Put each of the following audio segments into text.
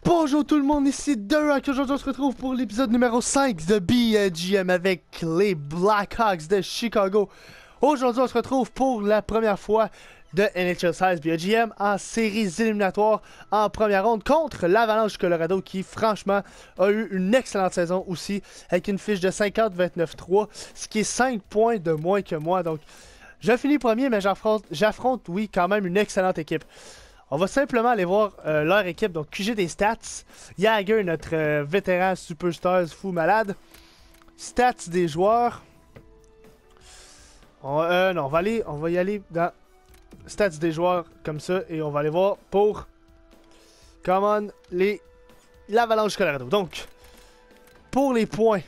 Bonjour tout le monde, ici The Rock. Aujourd'hui on se retrouve pour l'épisode numéro 5 de BGM avec les Blackhawks de Chicago. Aujourd'hui on se retrouve pour la première fois de NHL 16 BGM en séries éliminatoires en première ronde contre l'Avalanche du Colorado qui franchement a eu une excellente saison aussi avec une fiche de 50-29-3, ce qui est 5 points de moins que moi. Donc je finis premier mais j'affronte oui quand même une excellente équipe. On va simplement aller voir leur équipe. Donc, QG des stats. Jagger, notre vétéran superstars fou malade. Stats des joueurs. Non, on va y aller dans stats des joueurs comme ça. Et on va aller voir pour l'Avalanche du Colorado. Donc, pour les points.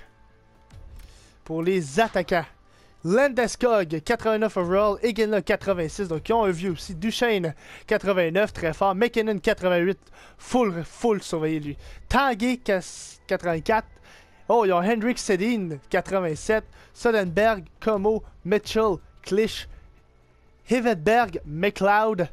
Pour les attaquants. Landeskog, 89 overall, Iginla, 86, donc ils ont un vieux aussi. Duchesne, 89, très fort. McKinnon, 88, full surveillé lui. Tanguay, 84. Oh, ils ont Hendrik Sedin, 87. Soderberg, Como, Mitchell, Clich, Hivetberg, McLeod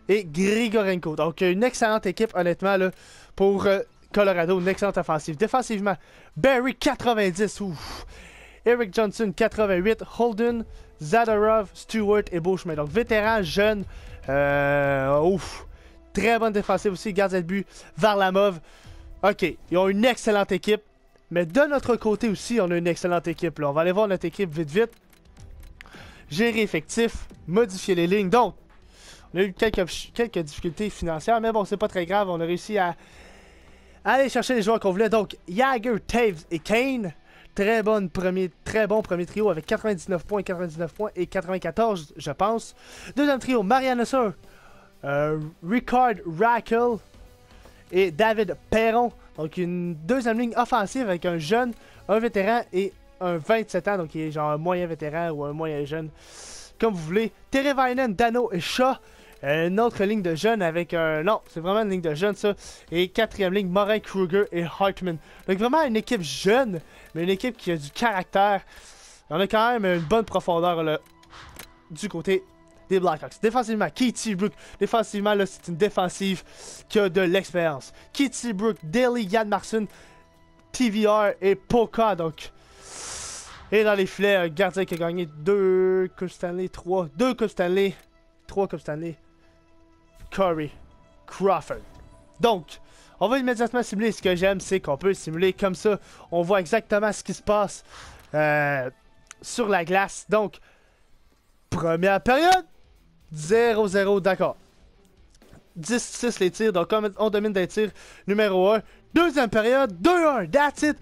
et Grigorenko. Donc une excellente équipe, honnêtement, là, pour Colorado. Une excellente offensive. Défensivement, Barry, 90, ouf. Eric Johnson, 88, Holden, Zadorov, Stewart et Beauchemin. Donc, vétéran, jeune, très bonne défensive aussi, gardien de but, Varlamov. Ok, ils ont une excellente équipe, mais de notre côté aussi, on a une excellente équipe. Là. On va aller voir notre équipe vite. Gérer effectif, modifier les lignes. Donc, on a eu quelques difficultés financières, mais bon, c'est pas très grave. On a réussi à aller chercher les joueurs qu'on voulait. Donc, Jagger, Taves et Kane. Très bon premier trio avec 99 points et 94, je pense. Deuxième trio, Marianne Sur, Ricard Rackle et David Perron. Donc une deuxième ligne offensive avec un jeune, un vétéran et un 27 ans. Donc il est genre un moyen vétéran ou un moyen jeune, comme vous voulez. Teravainen, Dano et Shaw. Une autre ligne de jeunes avec un... Non, c'est vraiment une ligne de jeunes, ça. Et quatrième ligne, Morin, Kruger et Hartman. Donc vraiment une équipe jeune, mais une équipe qui a du caractère. On a quand même une bonne profondeur là, du côté des Blackhawks. Défensivement, Keith Brook. Défensivement, là, c'est une défensive qui a de l'expérience. Keith Brook, Daly, Yann Marson, TVR et Poka. Donc... Et dans les filets, un gardien qui a gagné 2 Coupes Stanley, 3 Coupes Stanley. Corey Crawford. Donc, on va immédiatement simuler. Ce que j'aime, c'est qu'on peut simuler comme ça. On voit exactement ce qui se passe sur la glace. Donc, première période, 0-0, d'accord. 10-6 les tirs, donc on domine des tirs numéro 1. Deuxième période, 2-1, that's it.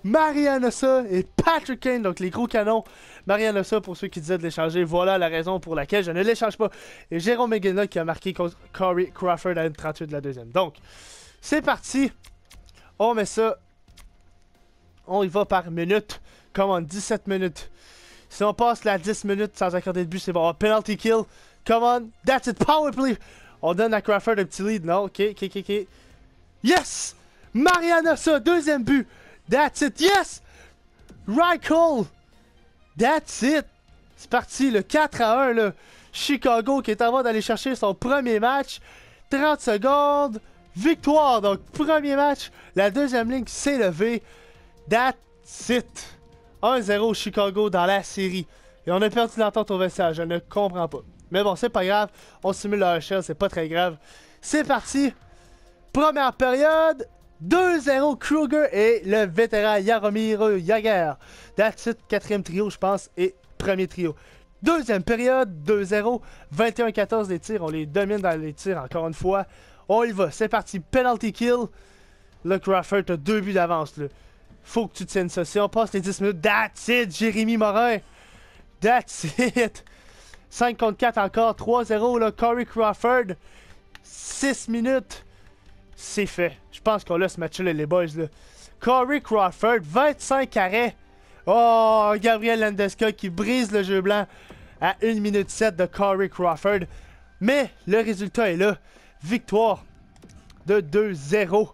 Marianne Hossa et Patrick Kane, donc les gros canons. Marianne Hossa, pour ceux qui disaient de l'échanger, voilà la raison pour laquelle je ne l'échange pas. Et Jérôme Iginla qui a marqué contre Corey Crawford à une 38 de la deuxième. Donc, c'est parti. On met ça. On y va par minute. Come on, 17 minutes. Si on passe la 10 minutes sans accorder de but, c'est bon. Penalty kill. Come on, that's it. Power play. On donne à Crawford un petit lead. Non, ok. Yes! Marianne Hossa, deuxième but. That's it, yes! Reichel! That's it! C'est parti, le 4-1, là. Chicago qui est en train d'aller chercher son premier match. 30 secondes. Victoire, donc premier match. La deuxième ligne s'est levée. That's it! 1-0 Chicago dans la série. Et on a perdu l'entente au vestiaire, je ne comprends pas. Mais bon, c'est pas grave. On simule la HL, c'est pas très grave. C'est parti! Première période. 2-0 Kruger et le vétéran Jaromir Jagr. That's it, quatrième trio, je pense, et premier trio. Deuxième période, 2-0, 21-14 les tirs. On les domine dans les tirs encore une fois. On y va, c'est parti. Penalty kill. Là, Crawford, t'as 2 buts d'avance. Faut que tu tiennes ça. Si on passe les 10 minutes, that's it, Jérémy Morin. That's it. 5 contre 4 encore, 3-0, là, Corey Crawford. 6 minutes. C'est fait. Je pense qu'on a ce match-là, les boys. Là. Corey Crawford, 25 arrêts. Oh, Gabriel Landeskog qui brise le jeu blanc à 1 minute 7 de Corey Crawford. Mais le résultat est là. Victoire de 2-0.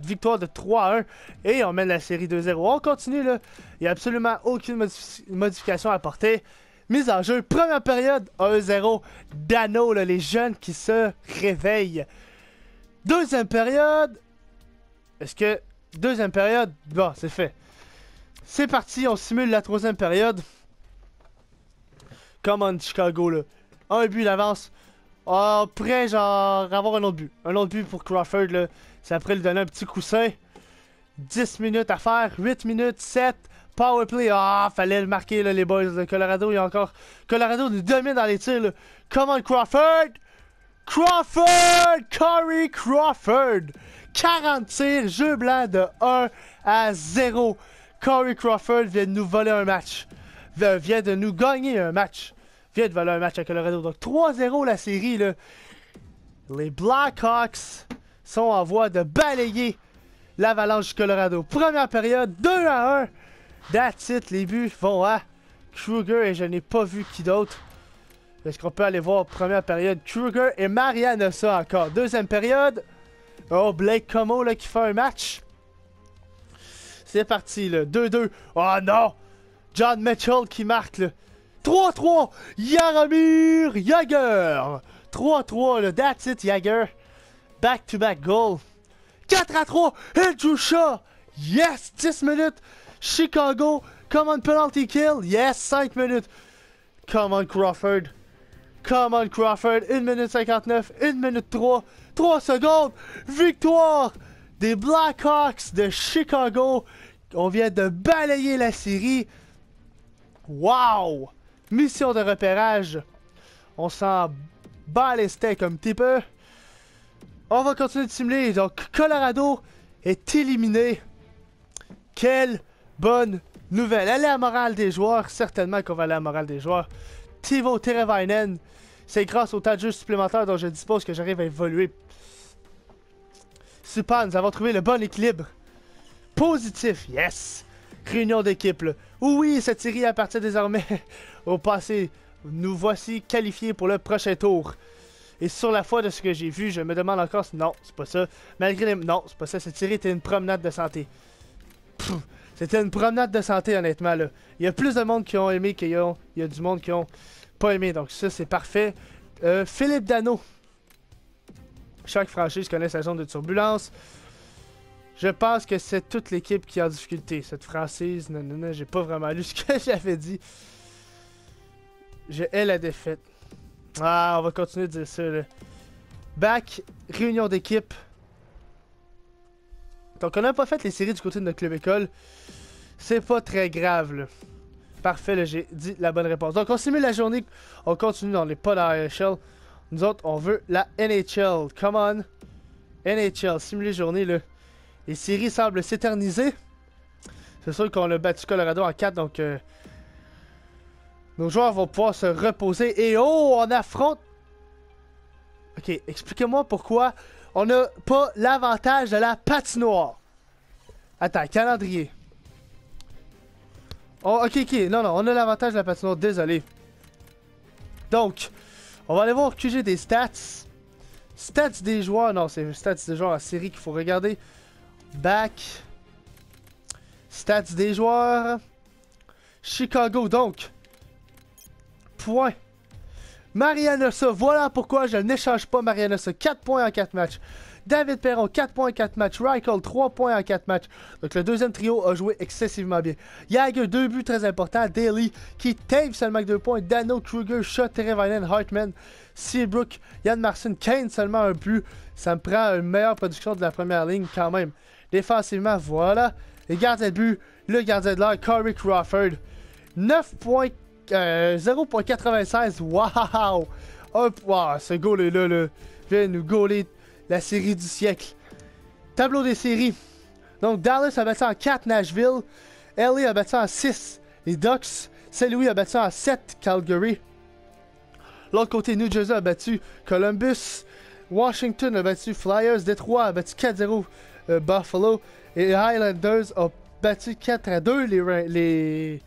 Victoire de 3-1. Et on mène la série 2-0. On continue, là. Il n'y a absolument aucune modification à apporter. Mise en jeu. Première période, 1-0. Dano, là, les jeunes qui se réveillent. Deuxième période. Est-ce que... Deuxième période. Bon, c'est fait. C'est parti, on simule la troisième période. Come on, Chicago, là. Un but d'avance. Oh, prêt, genre, avoir un autre but. Un autre but pour Crawford, là. C'est après lui donner un petit coussin. 10 minutes à faire. 8 minutes, 7. Powerplay. Ah, fallait le marquer, là, les boys de Colorado. Il y a encore... Colorado nous domine dans les tirs, là. Come on, Crawford! Crawford! Corey Crawford! 40 tirs, jeu blanc de 1-0. Corey Crawford vient de nous voler un match. Vient de nous gagner un match. Vient de voler un match à Colorado. Donc 3-0 la série, là. Les Blackhawks sont en voie de balayer l'Avalanche du Colorado. Première période, 2-1. That's it. Les buts vont à Kruger et je n'ai pas vu qui d'autre. Est-ce qu'on peut aller voir première période? Kruger et Marianne Hossa encore. Deuxième période. Oh, Blake Comeau là, qui fait un match. C'est parti, là. 2-2. Oh non! John Mitchell qui marque, là. 3-3. Jaromir Jagr. 3-3, là. That's it, Jagr. Back-to-back goal. 4-3. Andrew Shaw. Yes! 10 minutes. Chicago. Come on, penalty kill. Yes, 5 minutes. Come on, Crawford. Come on, Crawford. 1 minute 59. 1 minute 3. 3 secondes. Victoire des Blackhawks de Chicago. On vient de balayer la série. Wow! Mission de repérage. On s'en bat les steaks un petit peu. On va continuer de simuler. Donc, Colorado est éliminé. Quelle bonne nouvelle. Aller à la morale des joueurs. Certainement qu'on va aller à la morale des joueurs. Teuvo Teravainen. C'est grâce au tas de jeu supplémentaire dont je dispose que j'arrive à évoluer. Super, nous avons trouvé le bon équilibre. Positif, yes! Réunion d'équipe, là. Oui, cette série appartient désormais au passé. Nous voici qualifiés pour le prochain tour. Et sur la foi de ce que j'ai vu, je me demande encore si... Non, c'est pas ça. Malgré les... Non, c'est pas ça. Cette série était une promenade de santé. C'était une promenade de santé, honnêtement, là. Il y a plus de monde qui ont aimé qu'il y a du monde qui ont pas aimé. Donc ça, c'est parfait. Philippe Dano. Chaque franchise connaît sa zone de turbulence. Je pense que c'est toute l'équipe qui est en difficulté. Cette franchise, non, j'ai pas vraiment lu ce que j'avais dit. Je hais la défaite. Ah, on va continuer de dire ça, là. Back, réunion d'équipe. Donc, on n'a pas fait les séries du côté de notre club école. C'est pas très grave, là. Parfait, là, j'ai dit la bonne réponse. Donc, on simule la journée. On continue, on n'est pas dans la NHL. Nous autres, on veut la NHL. Come on. NHL, simuler journée, là. Les séries semblent s'éterniser. C'est sûr qu'on a battu Colorado en 4, donc... nos joueurs vont pouvoir se reposer. Et oh, on affronte... Ok, expliquez-moi pourquoi on n'a pas l'avantage de la patinoire. Attends, calendrier. Oh, ok, non, on a l'avantage de la patinoire, désolé. Donc, on va aller voir QG des stats. Stats des joueurs, non, c'est stats des joueurs en série qu'il faut regarder. Back. Stats des joueurs. Chicago, donc. Point. Marianne Hossa, voilà pourquoi je n'échange pas Marianne Hossa. 4 points en 4 matchs. David Perron, 4 points en 4 matchs. Reichel, 3 points en 4 matchs. Donc le deuxième trio a joué excessivement bien. Jagr, 2 buts très importants. Daly, qui tave seulement avec 2 points. Dano, Kruger, Shaw, Teravainen, Hartman, Seabrook, Yann Marcin, Kane, seulement 1 but. Ça me prend une meilleure production de la première ligne quand même. Défensivement, voilà. Les gardiens de but, le gardien de l'air, Corey Crawford. 9 points. 0.96. Wow! Wow, ce goal-là, là, vient nous goaler la série du siècle. Tableau des séries. Donc, Dallas a battu en 4 Nashville. LA a battu en 6 les Ducks. Saint-Louis a battu en 7 Calgary. L'autre côté, New Jersey a battu Columbus. Washington a battu Flyers. Détroit a battu 4-0 Buffalo. Et les Highlanders ont battu 4-2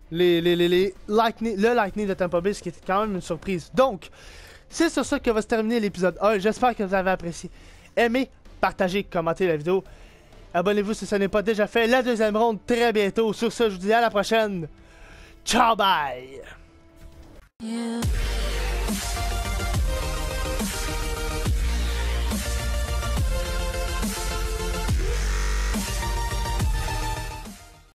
le Lightning de Tampa Bay, ce qui était quand même une surprise. Donc, c'est sur ça que va se terminer l'épisode 1. J'espère que vous avez apprécié. Aimez, partagez, commentez la vidéo. Abonnez-vous si ce n'est pas déjà fait. La deuxième ronde très bientôt. Sur ce, je vous dis à la prochaine. Ciao, bye! Yeah.